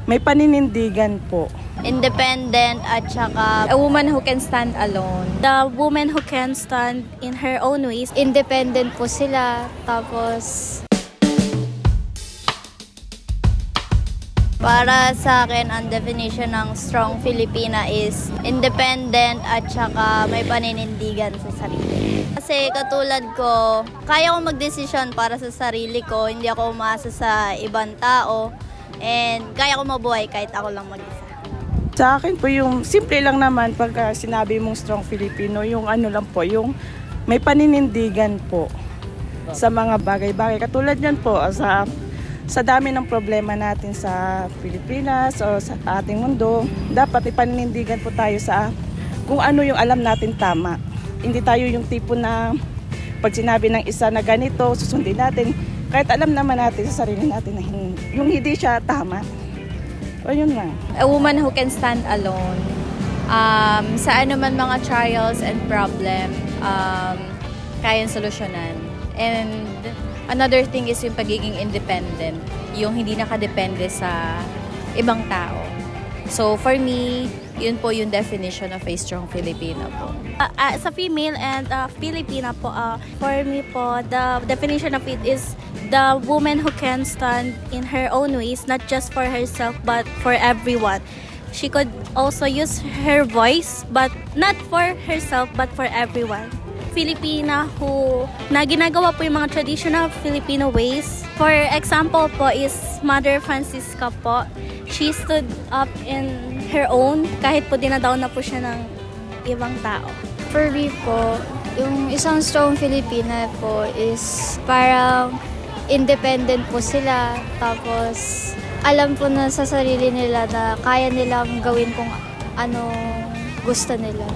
May paninindigan po. Independent at saka a woman who can stand alone. The woman who can stand in her own ways. Independent po sila. Tapos, para sa akin, ang definition ng strong Filipina is independent at saka may paninindigan sa sarili. Kasi katulad ko, kaya ko magdesisyon para sa sarili ko, hindi ako umaasa sa ibang tao, and kaya ko mabuhay kahit ako lang mag-isa. Sa akin po yung simple lang naman pagka sinabi mong strong Filipino, yung ano lang po, yung may paninindigan po sa mga bagay-bagay. Katulad yan po sa dami ng problema natin sa Pilipinas o sa ating mundo, dapat may paninindigan po tayo sa kung ano yung alam natin tama. Hindi tayo yung tipo na pag sinabi ng isa na ganito, susundin natin. Kahit alam naman natin sa sarili natin na yung hindi siya tama. O yun lang. A woman who can stand alone. Sa ano man mga trials and problem, kayang solusyonan. And another thing is yung pagiging independent. Yung hindi nakadepende sa ibang tao. So for me, yun po yung definition of a strong Filipino po. Sa female and Filipina po, for me po, the definition of it is the woman who can stand in her own ways, not just for herself, but for everyone. She could also use her voice, but not for herself, but for everyone. Filipina who na ginagawa po yung mga traditional Filipino ways. For example po is Mother Francisca po. She stood up in her own kahit po dinadaw na po siya ng ibang tao. For me po, yung isang strong Filipina po is parang independent po sila. Tapos alam po na sa sarili nila na kaya nilang gawin kung ano gusto nila.